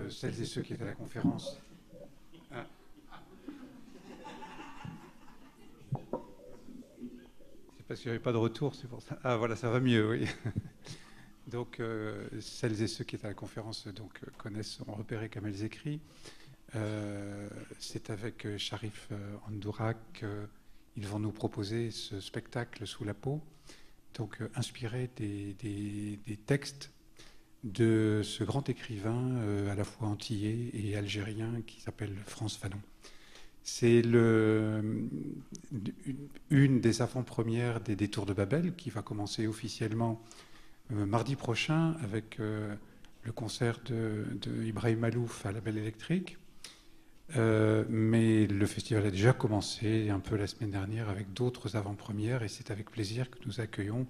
celles et ceux qui étaient à la conférence. Ah. C'est parce qu'il n'y avait pas de retour, c'est pour ça. Ah voilà, ça va mieux, oui. Donc, celles et ceux qui étaient à la conférence connaissent, ont repéré Kamel Zekri. C'est avec Sharif Andourak. Ils vont nous proposer ce spectacle Sous la peau, donc inspiré des textes de ce grand écrivain à la fois antillais et algérien qui s'appelle Frantz Fanon. C'est une des avant-premières des Détours de Babel qui va commencer officiellement mardi prochain avec le concert de Ibrahim Malouf à la Belle Électrique. Mais le festival a déjà commencé un peu la semaine dernière avec d'autres avant-premières et c'est avec plaisir que nous accueillons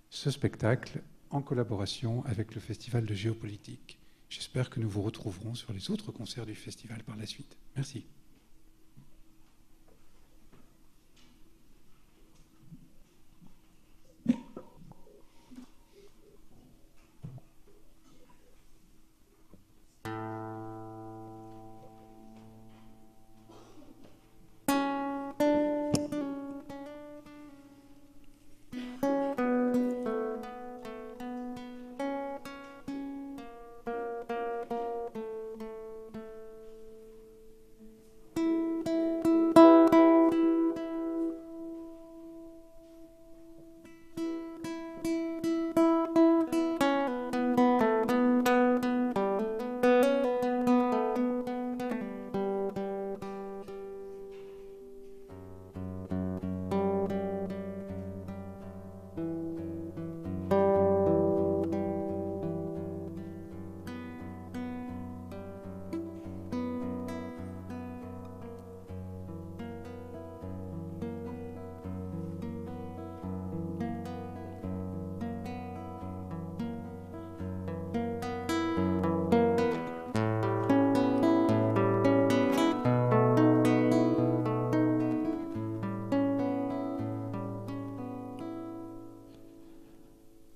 ce spectacle en collaboration avec le Festival de Géopolitique. J'espère que nous vous retrouverons sur les autres concerts du festival par la suite. Merci.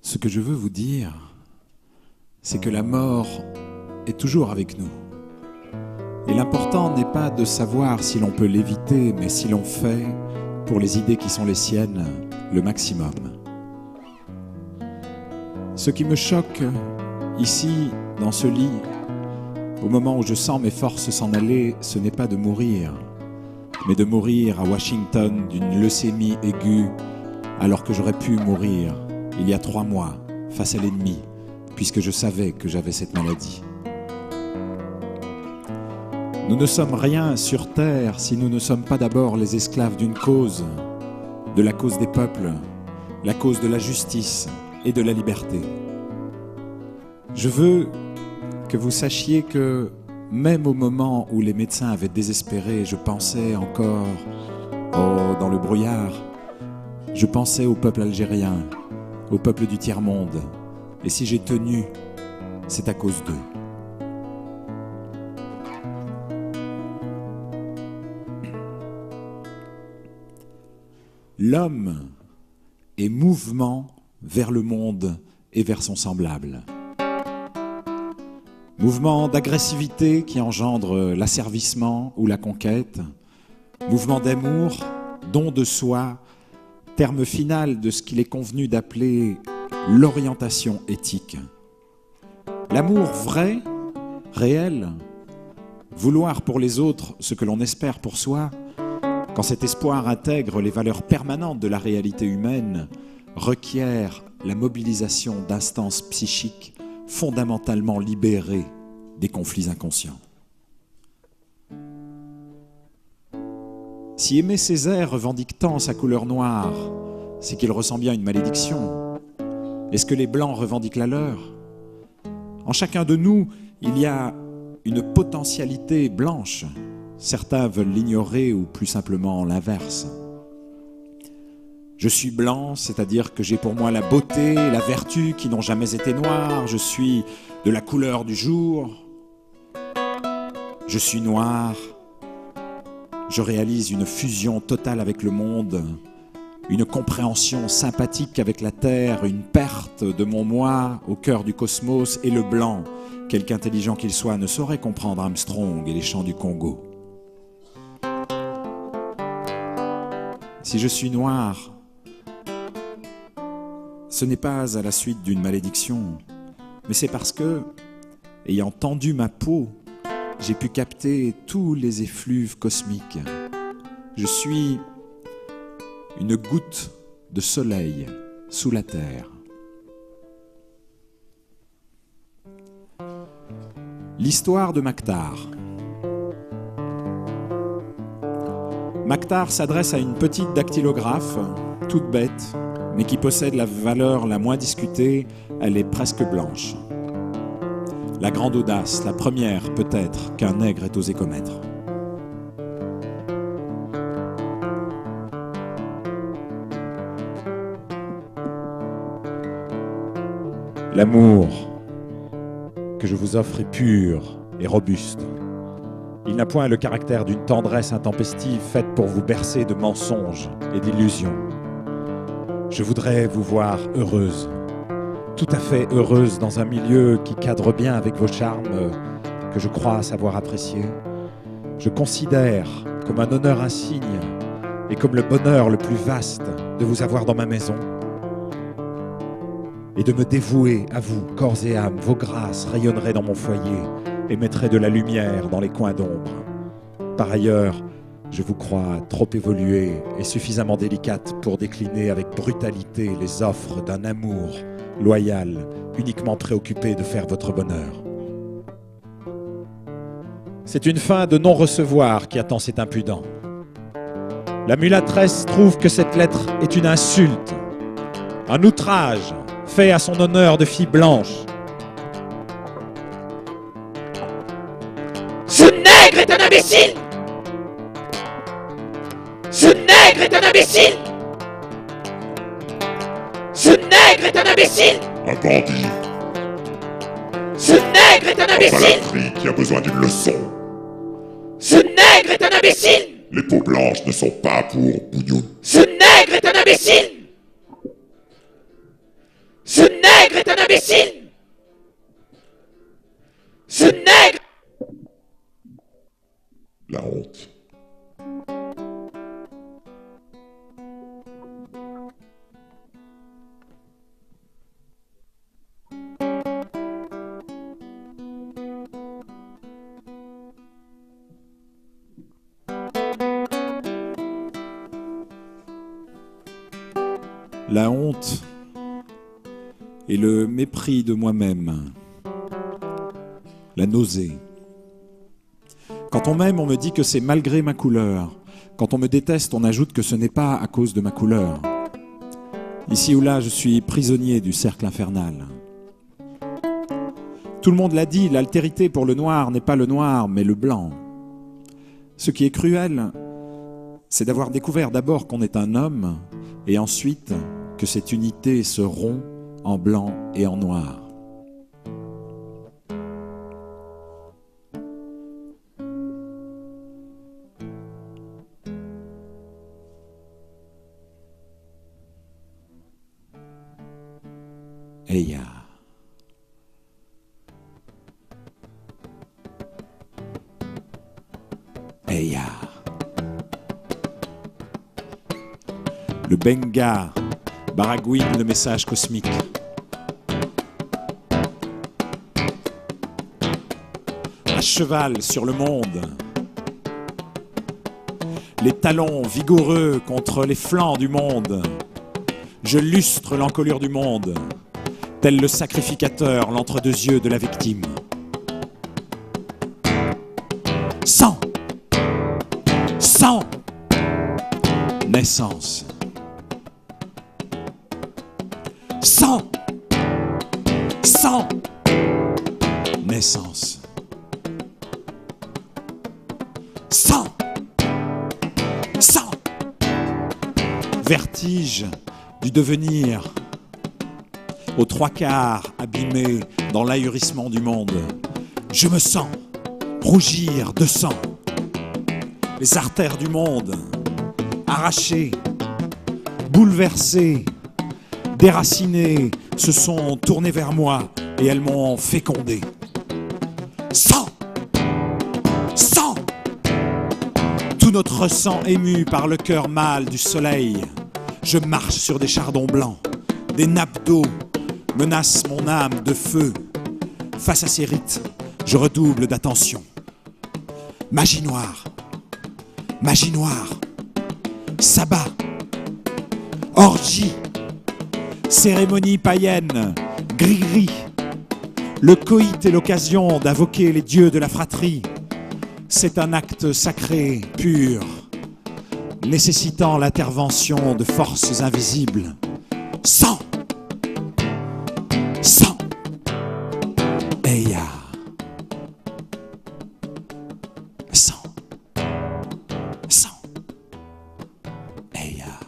Ce que je veux vous dire, c'est que la mort est toujours avec nous. Et l'important n'est pas de savoir si l'on peut l'éviter, mais si l'on fait, pour les idées qui sont les siennes, le maximum. Ce qui me choque ici, dans ce lit, au moment où je sens mes forces s'en aller, ce n'est pas de mourir, mais de mourir à Washington d'une leucémie aiguë, alors que j'aurais pu mourir il y a 3 mois, face à l'ennemi, puisque je savais que j'avais cette maladie. Nous ne sommes rien sur terre si nous ne sommes pas d'abord les esclaves d'une cause, de la cause des peuples, la cause de la justice et de la liberté. Je veux que vous sachiez que même au moment où les médecins avaient désespéré, je pensais encore, dans le brouillard, je pensais au peuple algérien, au peuple du tiers-monde. Et si j'ai tenu, c'est à cause d'eux. L'homme est mouvement vers le monde et vers son semblable. Mouvement d'agressivité qui engendre l'asservissement ou la conquête. Mouvement d'amour, don de soi, terme final de ce qu'il est convenu d'appeler l'orientation éthique. L'amour vrai, réel, vouloir pour les autres ce que l'on espère pour soi, quand cet espoir intègre les valeurs permanentes de la réalité humaine, requiert la mobilisation d'instances psychiques fondamentalement libérées des conflits inconscients. Si Aimé Césaire revendique tant sa couleur noire, c'est qu'il ressent bien une malédiction. Est-ce que les Blancs revendiquent la leur? En chacun de nous, il y a une potentialité blanche. Certains veulent l'ignorer ou plus simplement l'inverse. Je suis blanc, c'est-à-dire que j'ai pour moi la beauté et la vertu qui n'ont jamais été noires. Je suis de la couleur du jour. Je suis noir. Je réalise une fusion totale avec le monde, une compréhension sympathique avec la Terre, une perte de mon moi au cœur du cosmos et le blanc quelque intelligent qu'il soit, ne saurait comprendre Armstrong et les chants du Congo. Si je suis noir, ce n'est pas à la suite d'une malédiction, mais c'est parce que, ayant tendu ma peau, j'ai pu capter tous les effluves cosmiques. Je suis une goutte de soleil sous la terre. L'histoire de Mactar. Mactar s'adresse à une petite dactylographe, toute bête, mais qui possède la valeur la moins discutée, elle est presque blanche. La grande audace, la première peut-être qu'un nègre ait osé commettre. L'amour que je vous offre est pur et robuste. Il n'a point le caractère d'une tendresse intempestive faite pour vous bercer de mensonges et d'illusions. Je voudrais vous voir heureuse, tout à fait heureuse dans un milieu qui cadre bien avec vos charmes que je crois savoir apprécier. Je considère comme un honneur insigne et comme le bonheur le plus vaste de vous avoir dans ma maison et de me dévouer à vous, corps et âme. Vos grâces rayonneraient dans mon foyer et mettraient de la lumière dans les coins d'ombre. Par ailleurs, je vous crois trop évoluée et suffisamment délicate pour décliner avec brutalité les offres d'un amour loyal, uniquement préoccupé de faire votre bonheur. C'est une fin de non-recevoir qui attend cet impudent. La mulâtresse trouve que cette lettre est une insulte, un outrage fait à son honneur de fille blanche. Ce nègre est un imbécile! Ce nègre est un imbécile! Ce nègre est un imbécile! Un bandit, Ce nègre est un un imbécile! balafré qui a besoin d'une leçon. Ce nègre est un imbécile! Les peaux blanches ne sont pas pour Bougnoun. Ce nègre est un imbécile! Ce nègre est un imbécile! Ce nègre... La honte. La honte et le mépris de moi-même, la nausée. Quand on m'aime, on me dit que c'est malgré ma couleur. Quand on me déteste, on ajoute que ce n'est pas à cause de ma couleur. Ici ou là, je suis prisonnier du cercle infernal. Tout le monde l'a dit, l'altérité pour le noir n'est pas le noir, mais le blanc. Ce qui est cruel, c'est d'avoir découvert d'abord qu'on est un homme, et ensuite que cette unité se rompt en blanc et en noir. Eya. Eya. Le Benga baragouine le message cosmique. À cheval sur le monde, les talons vigoureux contre les flancs du monde, je lustre l'encolure du monde, tel le sacrificateur l'entre-deux yeux de la victime. Sang, sang, naissance. Sang, sang, naissance. Sang, sang, vertige du devenir, aux trois quarts abîmé dans l'ahurissement du monde. Je me sens rougir de sang. Les artères du monde, arrachées, bouleversées, déracinées, se sont tournées vers moi et elles m'ont fécondé. Sang! Sang! Tout notre sang ému par le cœur mâle du soleil. Je marche sur des chardons blancs, des nappes d'eau menacent mon âme de feu. Face à ces rites, je redouble d'attention. Magie noire, sabbat, orgie, cérémonie païenne, gris-gris. Le coït est l'occasion d'invoquer les dieux de la fratrie. C'est un acte sacré, pur, nécessitant l'intervention de forces invisibles. Sang! Sang! Eya! Sang! Sang! Eya!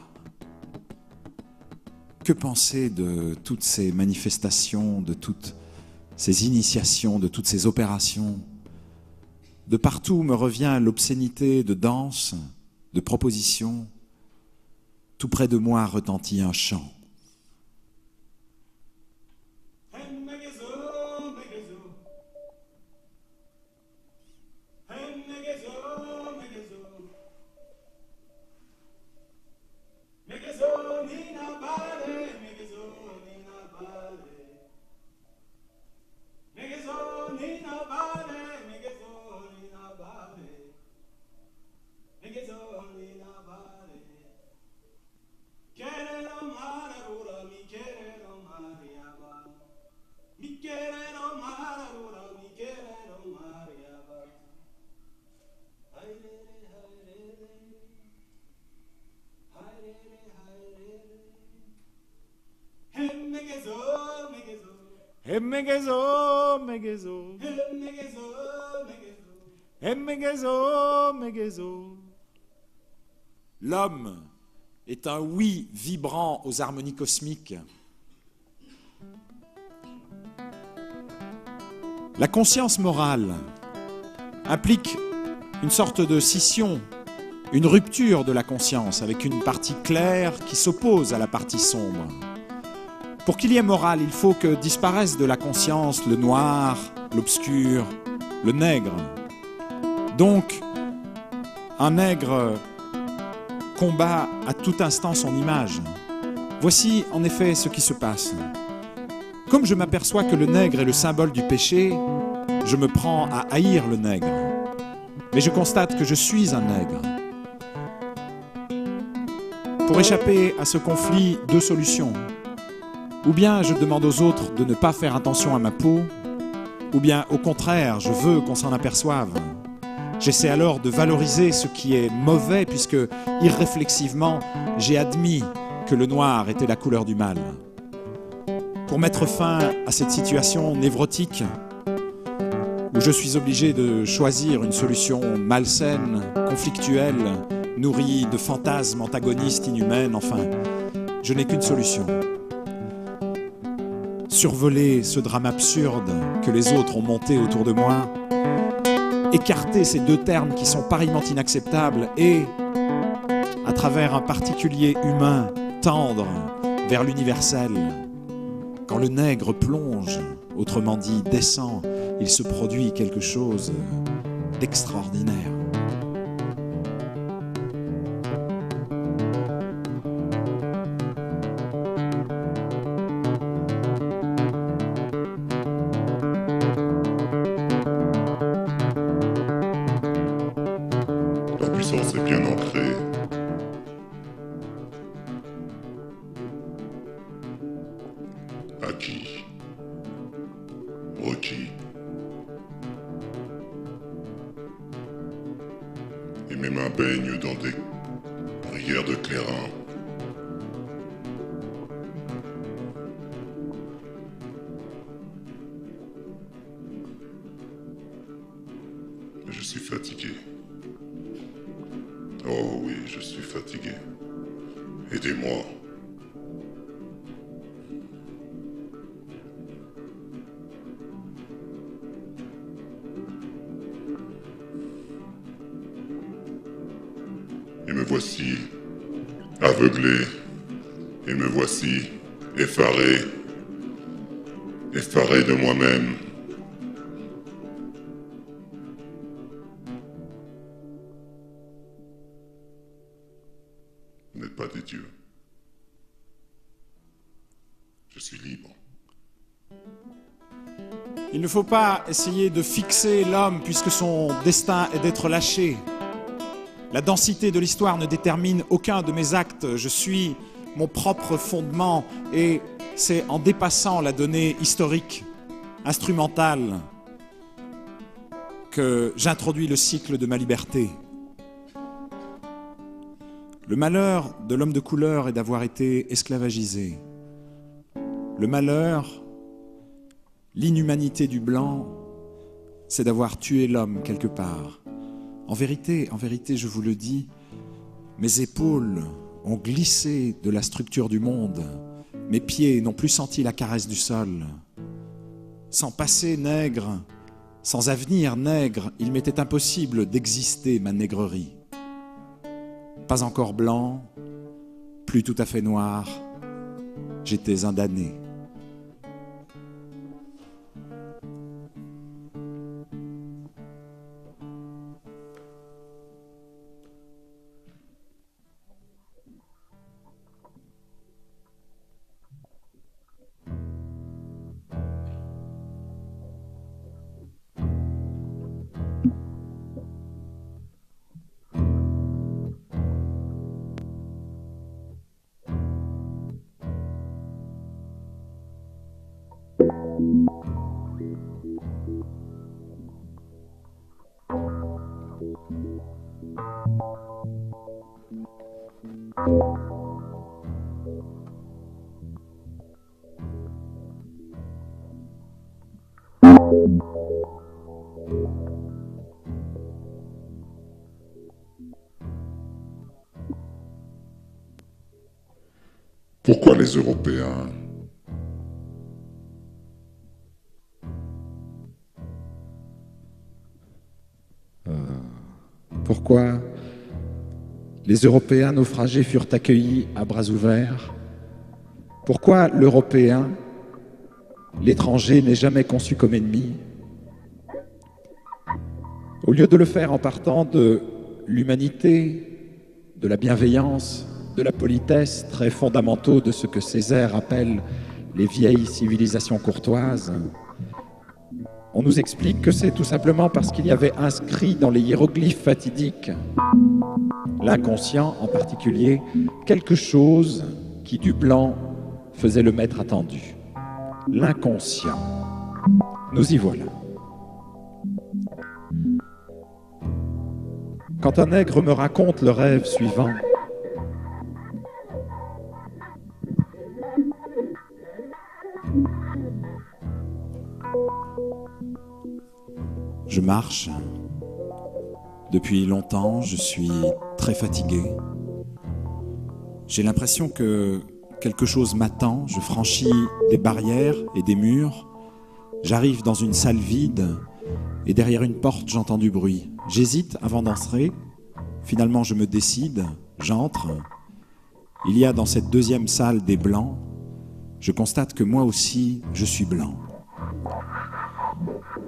Que penser de toutes ces manifestations, de toutes ces initiations, de toutes ces opérations? De partout me revient l'obscénité de danse, de propositions. Tout près de moi retentit un chant. L'homme est un oui vibrant aux harmonies cosmiques. La conscience morale implique une sorte de scission, une rupture de la conscience avec une partie claire qui s'oppose à la partie sombre. Pour qu'il y ait morale, il faut que disparaisse de la conscience le noir, l'obscur, le nègre. Donc, un nègre combat à tout instant son image. Voici en effet ce qui se passe. Comme je m'aperçois que le nègre est le symbole du péché, je me prends à haïr le nègre. Mais je constate que je suis un nègre. Pour échapper à ce conflit, deux solutions. Ou bien je demande aux autres de ne pas faire attention à ma peau, ou bien au contraire, je veux qu'on s'en aperçoive. J'essaie alors de valoriser ce qui est mauvais puisque, irréflexivement, j'ai admis que le noir était la couleur du mal. Pour mettre fin à cette situation névrotique, où je suis obligé de choisir une solution malsaine, conflictuelle, nourrie de fantasmes antagonistes inhumaines, enfin, je n'ai qu'une solution. Survoler ce drame absurde que les autres ont monté autour de moi, écarter ces deux termes qui sont pareillement inacceptables et, à travers un particulier humain, tendre vers l'universel. Quand le nègre plonge, autrement dit descend, il se produit quelque chose d'extraordinaire. La puissance est bien ancrée. Acquis. Requis. Et mes mains baignent dans des prières de clairin. Je suis fatigué. Oh oui, je suis fatigué. Aidez-moi. Et me voici, aveuglé. Et me voici, effaré. Effaré de moi-même. n'êtes pas des dieux. Je suis libre. Il ne faut pas essayer de fixer l'homme puisque son destin est d'être lâché. La densité de l'histoire ne détermine aucun de mes actes. Je suis mon propre fondement et c'est en dépassant la donnée historique, instrumentale, que j'introduis le cycle de ma liberté. Le malheur de l'homme de couleur est d'avoir été esclavagisé. Le malheur, l'inhumanité du blanc, c'est d'avoir tué l'homme quelque part. En vérité, je vous le dis, mes épaules ont glissé de la structure du monde. Mes pieds n'ont plus senti la caresse du sol. Sans passé nègre, sans avenir nègre, il m'était impossible d'exister ma nègrerie. Pas encore blanc, plus tout à fait noir, j'étais un damné. Pourquoi les Européens Pourquoi les Européens naufragés furent accueillis à bras ouverts? Pourquoi l'Européen, l'étranger, n'est jamais conçu comme ennemi? Au lieu de le faire en partant de l'humanité, de la bienveillance, de la politesse, très fondamentaux de ce que Césaire appelle les vieilles civilisations courtoises, on nous explique que c'est tout simplement parce qu'il y avait inscrit dans les hiéroglyphes fatidiques, l'inconscient en particulier, quelque chose qui du blanc faisait le maître attendu. L'inconscient. Nous y voilà. Quand un nègre me raconte le rêve suivant, je marche. Depuis longtemps, je suis très fatigué. J'ai l'impression que quelque chose m'attend. Je franchis des barrières et des murs. J'arrive dans une salle vide et derrière une porte, j'entends du bruit. J'hésite avant d'entrer. Finalement, je me décide. J'entre. Il y a dans cette deuxième salle des blancs. Je constate que moi aussi, je suis blanc.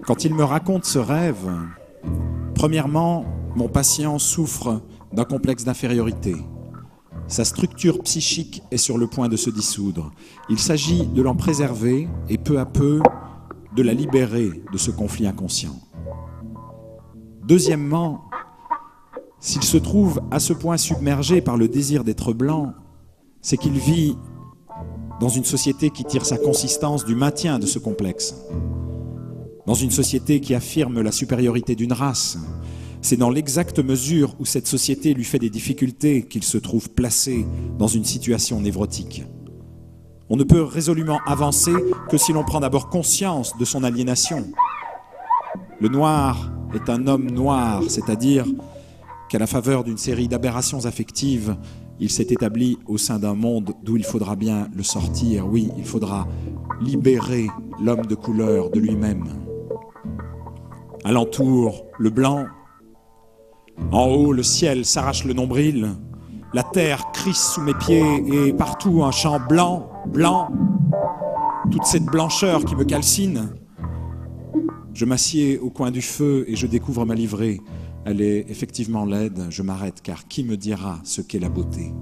Quand il me raconte ce rêve, premièrement, mon patient souffre d'un complexe d'infériorité. Sa structure psychique est sur le point de se dissoudre. Il s'agit de l'en préserver et peu à peu de la libérer de ce conflit inconscient. Deuxièmement, s'il se trouve à ce point submergé par le désir d'être blanc, c'est qu'il vit dans une société qui tire sa consistance du maintien de ce complexe. Dans une société qui affirme la supériorité d'une race. C'est dans l'exacte mesure où cette société lui fait des difficultés qu'il se trouve placé dans une situation névrotique. On ne peut résolument avancer que si l'on prend d'abord conscience de son aliénation. Le noir est un homme noir, c'est-à-dire qu'à la faveur d'une série d'aberrations affectives, il s'est établi au sein d'un monde d'où il faudra bien le sortir. Oui, il faudra libérer l'homme de couleur de lui-même. Alentour, le blanc. En haut, le ciel s'arrache le nombril. La terre crisse sous mes pieds et partout un champ blanc, blanc. Toute cette blancheur qui me calcine. Je m'assieds au coin du feu et je découvre ma livrée. Elle est effectivement laide. Je m'arrête car qui me dira ce qu'est la beauté?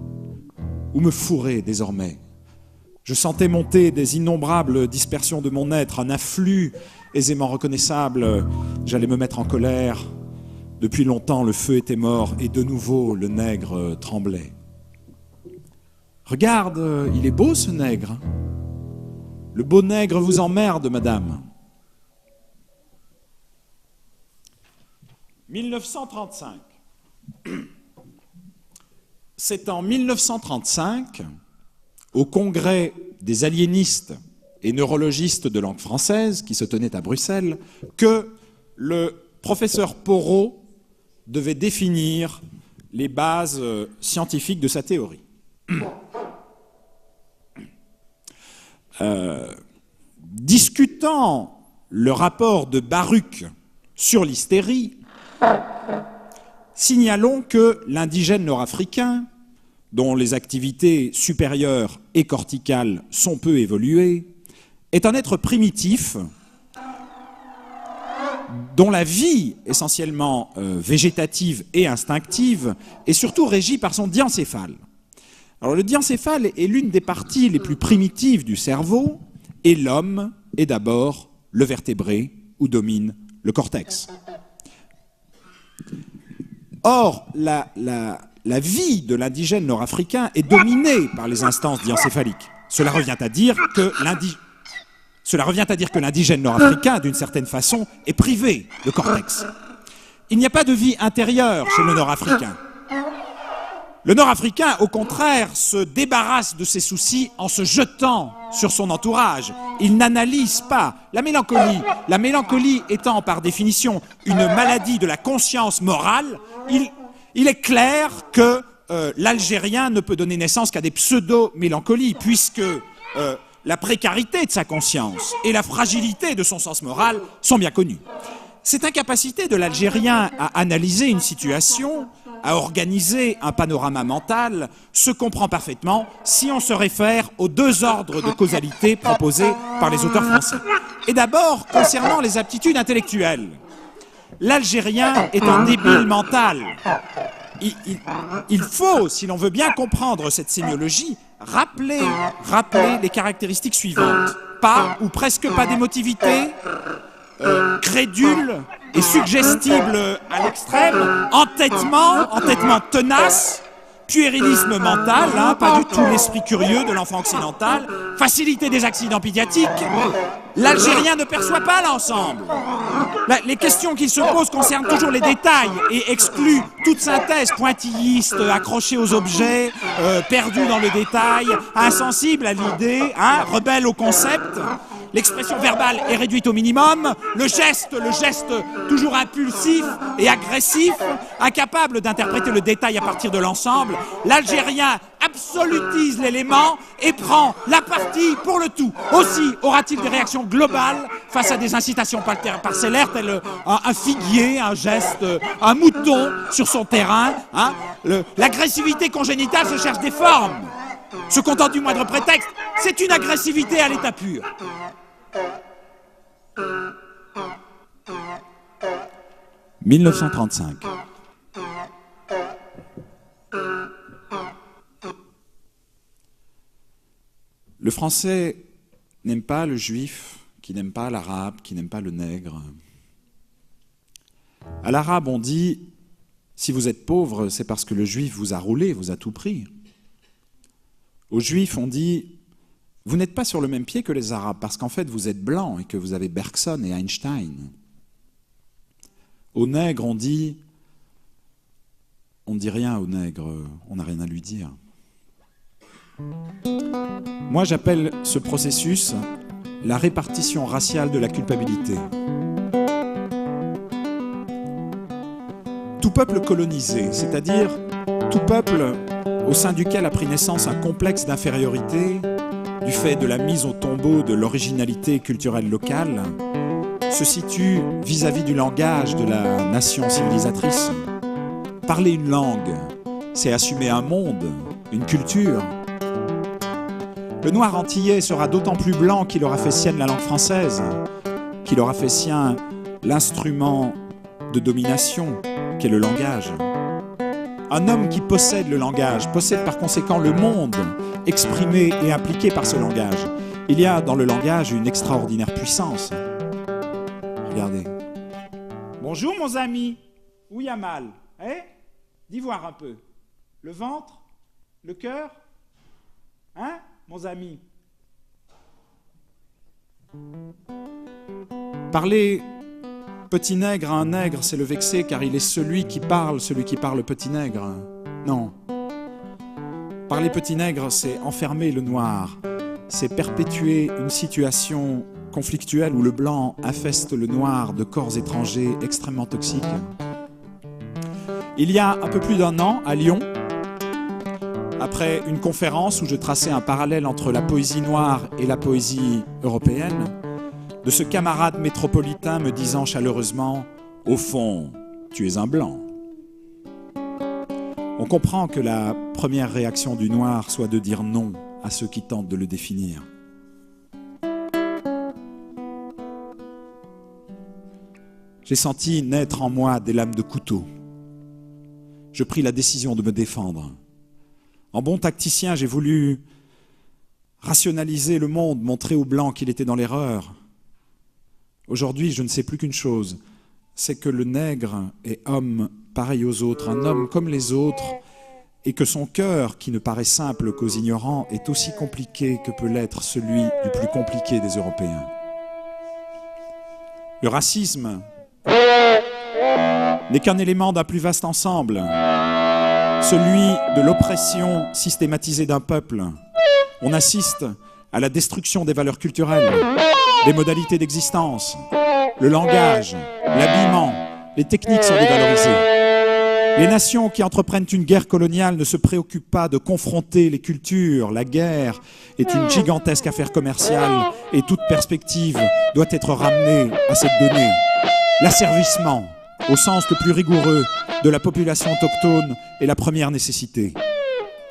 où me fourrer désormais. Je sentais monter des innombrables dispersions de mon être, un afflux aisément reconnaissable. J'allais me mettre en colère. Depuis longtemps, le feu était mort et de nouveau, le nègre tremblait. Regarde, il est beau ce nègre. Le beau nègre vous emmerde, madame. 1935. C'est en 1935, au congrès des aliénistes et neurologistes de langue française qui se tenait à Bruxelles, que le professeur Porot devait définir les bases scientifiques de sa théorie. Discutant le rapport de Baruch sur l'hystérie, signalons que l'indigène nord-africain, dont les activités supérieures et corticales sont peu évoluées, est un être primitif dont la vie, essentiellement végétative et instinctive, est surtout régie par son diencéphale. Alors, le diencéphale est l'une des parties les plus primitives du cerveau, et l'homme est d'abord le vertébré où domine le cortex. Or, la vie de l'indigène nord-africain est dominée par les instances diencéphaliques. Cela revient à dire que l'indigène nord-africain, d'une certaine façon, est privé de cortex. Il n'y a pas de vie intérieure chez le nord-africain. Le nord-africain, au contraire, se débarrasse de ses soucis en se jetant sur son entourage. Il n'analyse pas. La mélancolie étant par définition une maladie de la conscience morale, il est clair que l'Algérien ne peut donner naissance qu'à des pseudo-mélancolies, puisque la précarité de sa conscience et la fragilité de son sens moral sont bien connues. Cette incapacité de l'Algérien à analyser une situation, à organiser un panorama mental, se comprend parfaitement si on se réfère aux deux ordres de causalité proposés par les auteurs français. Et d'abord, concernant les aptitudes intellectuelles. L'Algérien est un débile mental. Il faut, si l'on veut bien comprendre cette sémiologie, rappeler les caractéristiques suivantes. Pas ou presque pas d'émotivité, crédule et suggestible à l'extrême, entêtement tenace, puérilisme mental, pas du tout l'esprit curieux de l'enfant occidental, facilité des accidents pédiatriques. L'Algérien ne perçoit pas l'ensemble. Les questions qu'il se pose concernent toujours les détails et excluent toute synthèse pointilliste, accrochée aux objets, perdu dans le détail, insensible à l'idée, rebelle au concept. L'expression verbale est réduite au minimum, le geste toujours impulsif et agressif, incapable d'interpréter le détail à partir de l'ensemble. L'Algérien absolutise l'élément et prend la partie pour le tout. Aussi aura-t-il des réactions globales face à des incitations parcellaires telles un figuier, un geste, un mouton sur son terrain. L'agressivité congénitale se cherche des formes. Se contente du moindre prétexte, c'est une agressivité à l'état pur. 1935. Le français n'aime pas le juif, qui n'aime pas l'arabe, qui n'aime pas le nègre. À l'arabe, on dit « si vous êtes pauvre, c'est parce que le juif vous a roulé, vous a tout pris ». Aux juifs, on dit « vous n'êtes pas sur le même pied que les arabes, parce qu'en fait, vous êtes blanc et que vous avez Bergson et Einstein ». Aux nègres, on dit « on ne dit rien au nègre, on n'a rien à lui dire ». Moi, j'appelle ce processus la répartition raciale de la culpabilité. Tout peuple colonisé, c'est-à-dire tout peuple au sein duquel a pris naissance un complexe d'infériorité du fait de la mise au tombeau de l'originalité culturelle locale, se situe vis-à-vis du langage de la nation civilisatrice. Parler une langue, c'est assumer un monde, une culture. Le noir antillais sera d'autant plus blanc qu'il aura fait sienne la langue française, qu'il aura fait sien l'instrument de domination qu'est le langage. Un homme qui possède le langage, possède par conséquent le monde, exprimé et appliqué par ce langage. Il y a dans le langage une extraordinaire puissance. Regardez. Bonjour, mon ami. Où y a mal? Dis voir un peu. Le ventre? Le cœur? Hein, mon ami? Parler petit nègre à un nègre, c'est le vexer, car il est celui qui parle petit nègre. Non. Parler petit nègre, c'est enfermer le noir. C'est perpétuer une situation conflictuelle où le blanc infeste le noir de corps étrangers extrêmement toxiques. Il y a un peu plus d'1 an, à Lyon, après une conférence où je traçais un parallèle entre la poésie noire et la poésie européenne, de ce camarade métropolitain me disant chaleureusement « Au fond, tu es un blanc ». On comprend que la première réaction du noir soit de dire non à ceux qui tentent de le définir. J'ai senti naître en moi des lames de couteau. Je pris la décision de me défendre. En bon tacticien, j'ai voulu rationaliser le monde, montrer aux Blancs qu'il était dans l'erreur. Aujourd'hui, je ne sais plus qu'une chose, c'est que le nègre est homme pareil aux autres, un homme comme les autres, et que son cœur, qui ne paraît simple qu'aux ignorants, est aussi compliqué que peut l'être celui du plus compliqué des Européens. Le racisme n'est qu'un élément d'un plus vaste ensemble, celui de l'oppression systématisée d'un peuple. On assiste à la destruction des valeurs culturelles, des modalités d'existence, le langage, l'habillement, les techniques sont dévalorisées. Les nations qui entreprennent une guerre coloniale ne se préoccupent pas de confronter les cultures. La guerre est une gigantesque affaire commerciale et toute perspective doit être ramenée à cette donnée. L'asservissement, au sens le plus rigoureux, de la population autochtone est la première nécessité.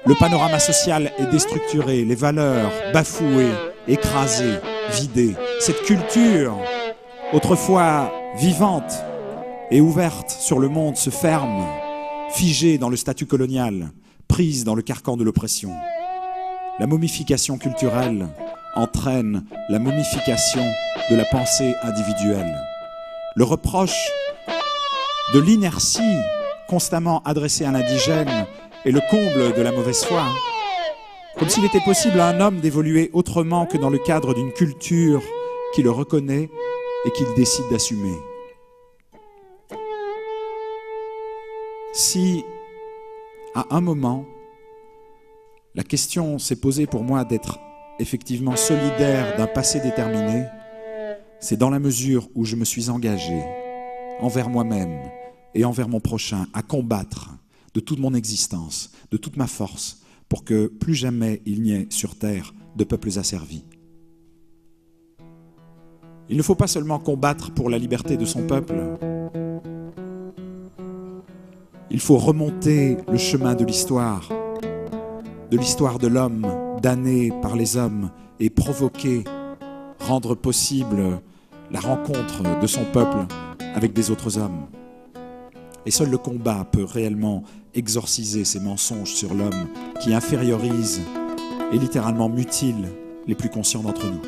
Le panorama social est déstructuré, les valeurs bafouées, écrasées, vidées. Cette culture, autrefois vivante et ouverte sur le monde, se ferme, figée dans le statut colonial, prise dans le carcan de l'oppression. La momification culturelle entraîne la momification de la pensée individuelle. Le reproche de l'inertie constamment adressée à l'indigène est le comble de la mauvaise foi. Comme s'il était possible à un homme d'évoluer autrement que dans le cadre d'une culture qui le reconnaît et qu'il décide d'assumer. Si, à un moment, la question s'est posée pour moi d'être effectivement solidaire d'un passé déterminé, c'est dans la mesure où je me suis engagé envers moi-même et envers mon prochain à combattre de toute mon existence, de toute ma force, pour que plus jamais il n'y ait sur terre de peuples asservis. Il ne faut pas seulement combattre pour la liberté de son peuple, il faut remonter le chemin de l'histoire de l'homme, damné par les hommes, et provoquer, rendre possible la rencontre de son peuple avec des autres hommes. Et seul le combat peut réellement exorciser ces mensonges sur l'homme qui infériorisent et littéralement mutilent les plus conscients d'entre nous.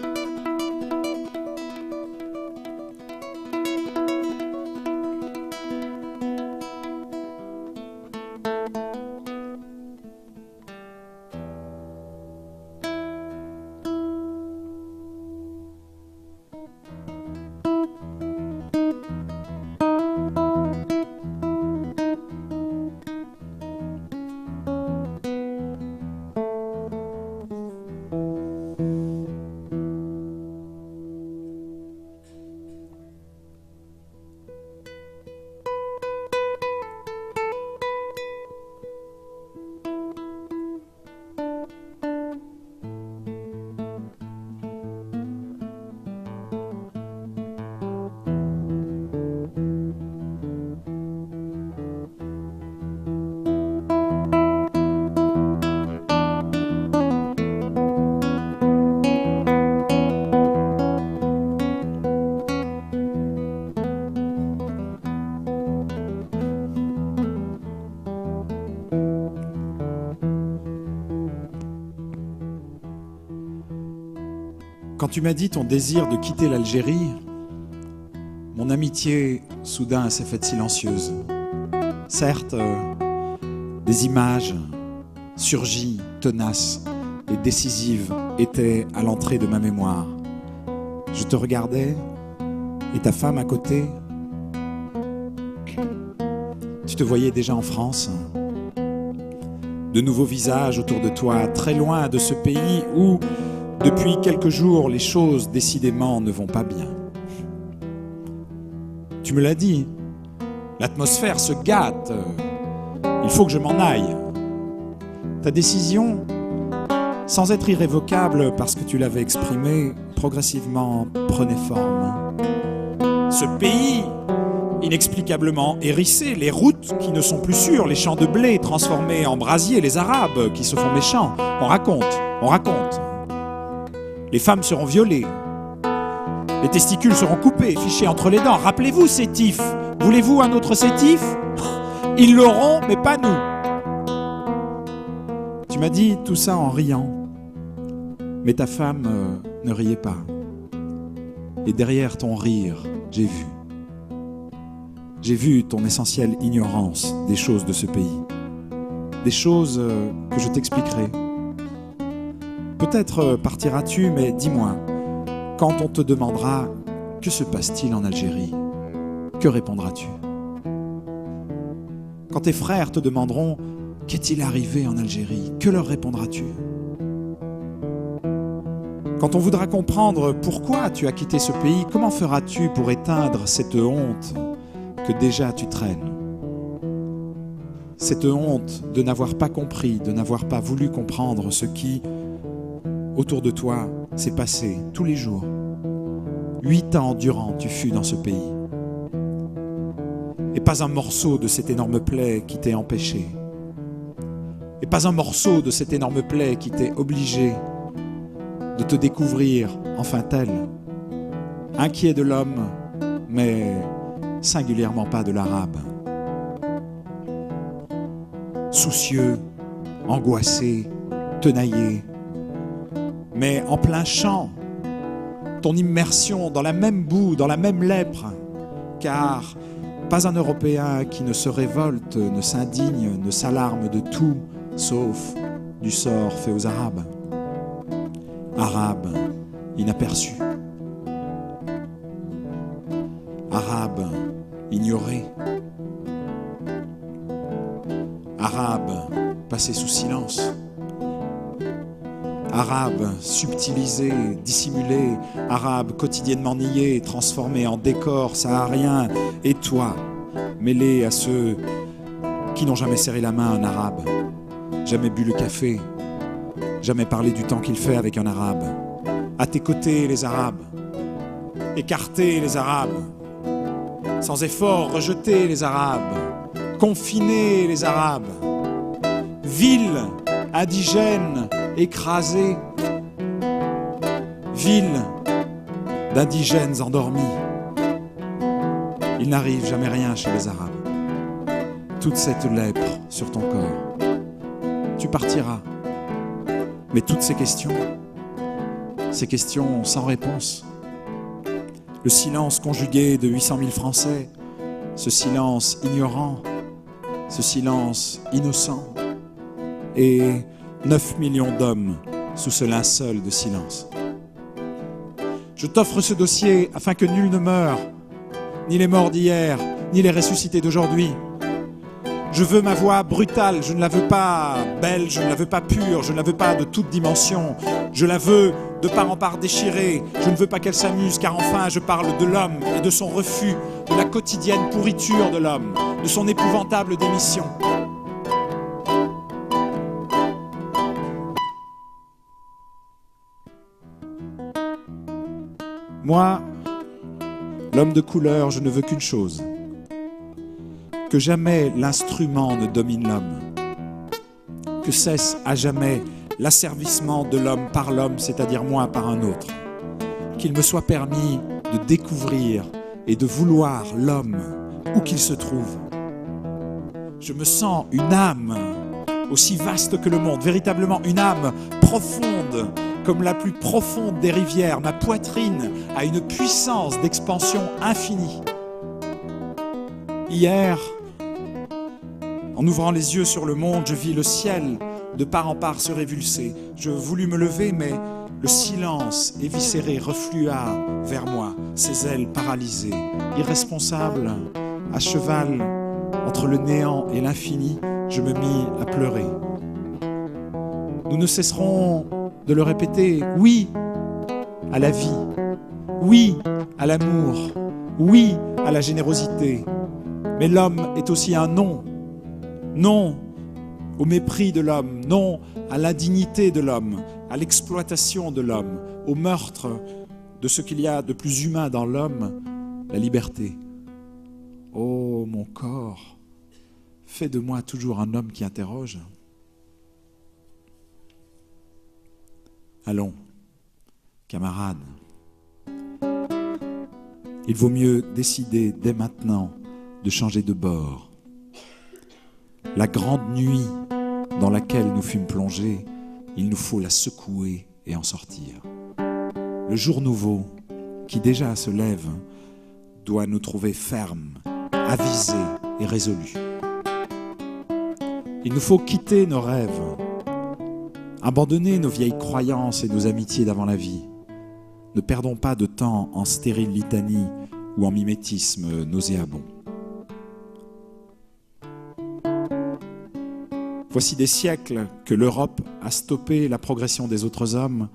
Quand tu m'as dit ton désir de quitter l'Algérie, mon amitié soudain s'est faite silencieuse. Certes, des images surgies, tenaces et décisives étaient à l'entrée de ma mémoire. Je te regardais et ta femme à côté. Tu te voyais déjà en France. De nouveaux visages autour de toi, très loin de ce pays où, depuis quelques jours, les choses décidément ne vont pas bien. Tu me l'as dit, l'atmosphère se gâte. Il faut que je m'en aille. Ta décision, sans être irrévocable parce que tu l'avais exprimée, progressivement prenait forme. Ce pays, inexplicablement hérissé, les routes qui ne sont plus sûres, les champs de blé transformés en brasiers, les Arabes qui se font méchants. On raconte. Les femmes seront violées. Les testicules seront coupés, fichés entre les dents. Rappelez-vous Sétif. Voulez-vous un autre Sétif? Ils l'auront, mais pas nous. Tu m'as dit tout ça en riant. Mais ta femme ne riait pas. Et derrière ton rire, j'ai vu. J'ai vu ton essentielle ignorance des choses de ce pays. Des choses que je t'expliquerai. Peut-être partiras-tu, mais dis-moi, quand on te demandera « Que se passe-t-il en Algérie ?» que répondras-tu? Quand tes frères te demanderont « Qu'est-il arrivé en Algérie ?» que leur répondras-tu? Quand on voudra comprendre pourquoi tu as quitté ce pays, comment feras-tu pour éteindre cette honte que déjà tu traînes? Cette honte de n'avoir pas compris, de n'avoir pas voulu comprendre ce qui, autour de toi, s'est passé tous les jours. 8 ans durant, tu fus dans ce pays. Et pas un morceau de cette énorme plaie qui t'ait empêché. Et pas un morceau de cette énorme plaie qui t'ait obligé de te découvrir enfin tel. Inquiet de l'homme, mais singulièrement pas de l'arabe. Soucieux, angoissé, tenaillé, mais en plein champ, ton immersion dans la même boue, dans la même lèpre, car pas un Européen qui ne se révolte, ne s'indigne, ne s'alarme de tout, sauf du sort fait aux Arabes. Arabes inaperçus. Arabes ignorés. Arabes passés sous silence. Arabes subtilisés, dissimulés, Arabes quotidiennement niés, transformés en décors sahariens, et toi, mêlé à ceux qui n'ont jamais serré la main à un Arabe, jamais bu le café, jamais parlé du temps qu'il fait avec un Arabe. À tes côtés, les Arabes, écartés les Arabes, sans effort, rejetés les Arabes, confinés les Arabes, villes, indigènes, écrasés, villes d'indigènes endormis. Il n'arrive jamais rien chez les Arabes. Toute cette lèpre sur ton corps. Tu partiras. Mais toutes ces questions sans réponse. Le silence conjugué de 800 000 Français, ce silence ignorant, ce silence innocent, et 9 millions d'hommes sous ce linceul de silence. Je t'offre ce dossier afin que nul ne meure, ni les morts d'hier, ni les ressuscités d'aujourd'hui. Je veux ma voix brutale, je ne la veux pas belle, je ne la veux pas pure, je ne la veux pas de toute dimension. Je la veux de part en part déchirée, je ne veux pas qu'elle s'amuse, car enfin je parle de l'homme et de son refus, de la quotidienne pourriture de l'homme, de son épouvantable démission. Moi, l'homme de couleur, je ne veux qu'une chose. Que jamais l'instrument ne domine l'homme. Que cesse à jamais l'asservissement de l'homme par l'homme, c'est-à-dire moi par un autre. Qu'il me soit permis de découvrir et de vouloir l'homme où qu'il se trouve. Je me sens une âme aussi vaste que le monde, véritablement une âme profonde, comme la plus profonde des rivières. Ma poitrine a une puissance d'expansion infinie. Hier, en ouvrant les yeux sur le monde, je vis le ciel de part en part se révulser. Je voulus me lever, mais le silence éviscéré reflua vers moi, ses ailes paralysées. Irresponsable, à cheval entre le néant et l'infini, je me mis à pleurer. Nous ne cesserons de le répéter, oui à la vie, oui à l'amour, oui à la générosité. Mais l'homme est aussi un non. Non au mépris de l'homme, non à l'indignité de l'homme, à l'exploitation de l'homme, au meurtre de ce qu'il y a de plus humain dans l'homme, la liberté. Oh mon corps, fais de moi toujours un homme qui interroge. Allons, camarades, il vaut mieux décider dès maintenant de changer de bord. La grande nuit dans laquelle nous fûmes plongés, il nous faut la secouer et en sortir. Le jour nouveau, qui déjà se lève, doit nous trouver fermes, avisés et résolus. Il nous faut quitter nos rêves, abandonner nos vieilles croyances et nos amitiés d'avant la vie. Ne perdons pas de temps en stérile litanie ou en mimétisme nauséabond. Voici des siècles que l'Europe a stoppé la progression des autres hommes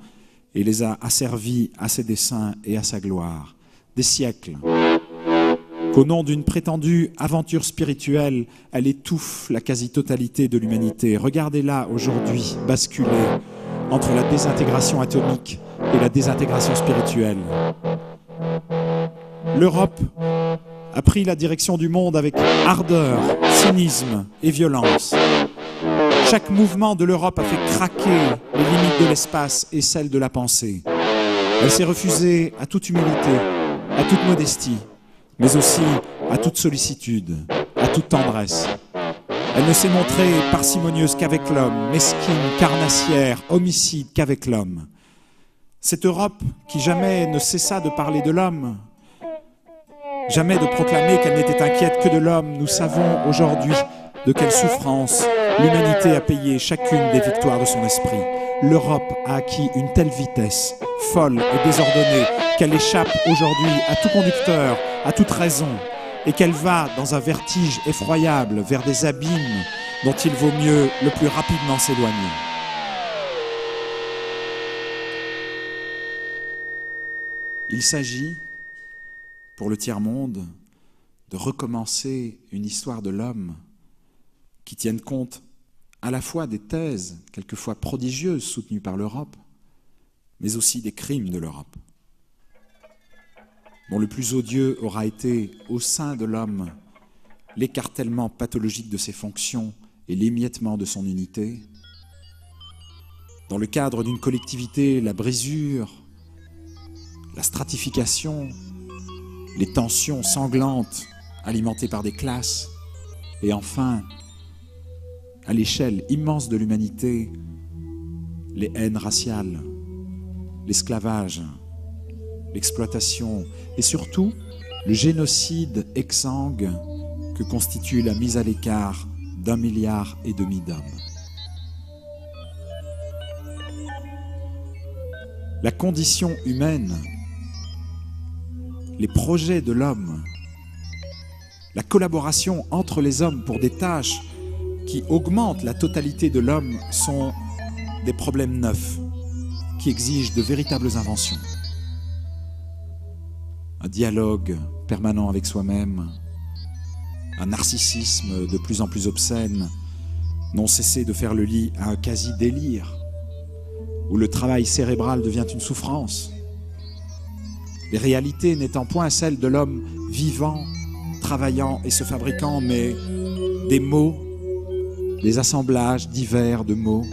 et les a asservis à ses desseins et à sa gloire. Des siècles qu'au nom d'une prétendue aventure spirituelle, elle étouffe la quasi-totalité de l'humanité. Regardez-la aujourd'hui basculer entre la désintégration atomique et la désintégration spirituelle. L'Europe a pris la direction du monde avec ardeur, cynisme et violence. Chaque mouvement de l'Europe a fait craquer les limites de l'espace et celles de la pensée. Elle s'est refusée à toute humilité, à toute modestie, mais aussi à toute sollicitude, à toute tendresse. Elle ne s'est montrée parcimonieuse qu'avec l'homme, mesquine, carnassière, homicide qu'avec l'homme. Cette Europe qui jamais ne cessa de parler de l'homme, jamais de proclamer qu'elle n'était inquiète que de l'homme, nous savons aujourd'hui de quelle souffrance l'humanité a payé chacune des victoires de son esprit. L'Europe a acquis une telle vitesse, folle et désordonnée, qu'elle échappe aujourd'hui à tout conducteur, à toute raison, et qu'elle va dans un vertige effroyable vers des abîmes dont il vaut mieux le plus rapidement s'éloigner. Il s'agit, pour le tiers-monde, de recommencer une histoire de l'homme qui tienne compte à la fois des thèses, quelquefois prodigieuses, soutenues par l'Europe, mais aussi des crimes de l'Europe, dont le plus odieux aura été, au sein de l'homme, l'écartèlement pathologique de ses fonctions et l'émiettement de son unité. Dans le cadre d'une collectivité, la brisure, la stratification, les tensions sanglantes alimentées par des classes, et enfin, à l'échelle immense de l'humanité, les haines raciales, l'esclavage, l'exploitation et surtout le génocide exsangue que constitue la mise à l'écart d'1,5 milliard d'hommes. La condition humaine, les projets de l'homme, la collaboration entre les hommes pour des tâches qui augmentent la totalité de l'homme sont des problèmes neufs qui exigent de véritables inventions. Un dialogue permanent avec soi-même, un narcissisme de plus en plus obscène, n'ont cessé de faire le lit à un quasi-délire, où le travail cérébral devient une souffrance. Les réalités n'étant point celles de l'homme vivant, travaillant et se fabriquant, mais des mots, des assemblages divers de mots,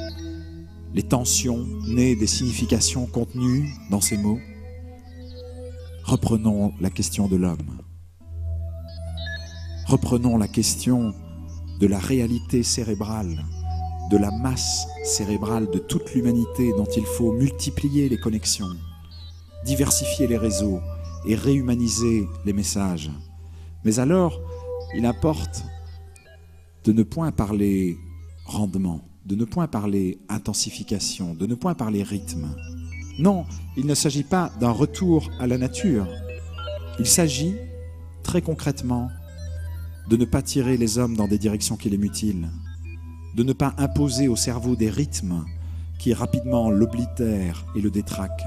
les tensions nées des significations contenues dans ces mots. Reprenons la question de l'homme. Reprenons la question de la réalité cérébrale de la masse cérébrale de toute l'humanité dont il faut multiplier les connexions, diversifier les réseaux et réhumaniser les messages. Mais alors, il importe de ne point parler rendement, de ne point parler intensification, de ne point parler rythme. Non, il ne s'agit pas d'un retour à la nature. Il s'agit, très concrètement, de ne pas tirer les hommes dans des directions qui les mutilent, de ne pas imposer au cerveau des rythmes qui rapidement l'oblitèrent et le détraquent.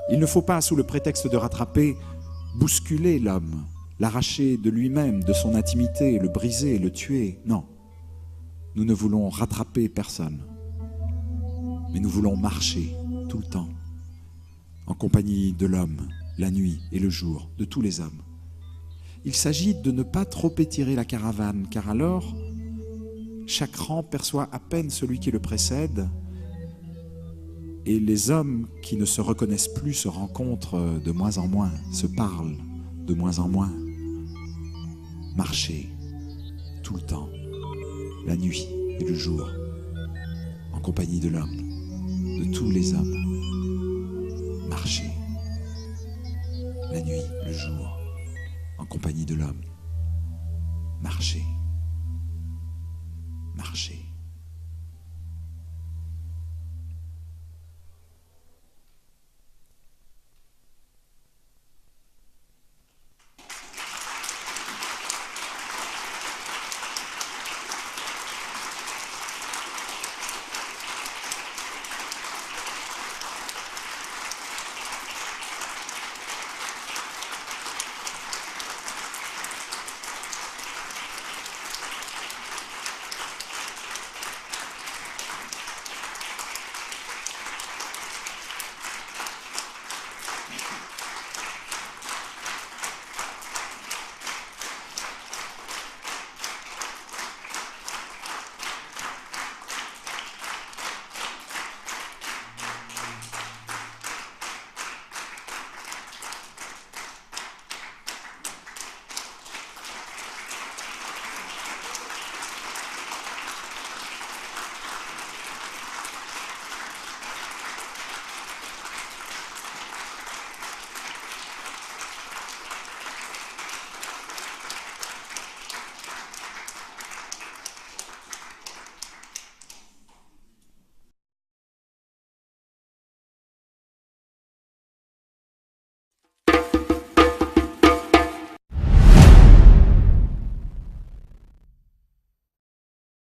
Il ne faut pas, sous le prétexte de rattraper, bousculer l'homme, l'arracher de lui-même, de son intimité, le briser, le tuer. Non, nous ne voulons rattraper personne, mais nous voulons marcher tout le temps, en compagnie de l'homme, la nuit et le jour, de tous les hommes. Il s'agit de ne pas trop étirer la caravane, car alors, chaque rang perçoit à peine celui qui le précède, et les hommes qui ne se reconnaissent plus se rencontrent de moins en moins, se parlent de moins en moins. Marcher, tout le temps, la nuit et le jour, en compagnie de l'homme, de tous les hommes. Marcher, la nuit, le jour, en compagnie de l'homme. Marcher, marcher.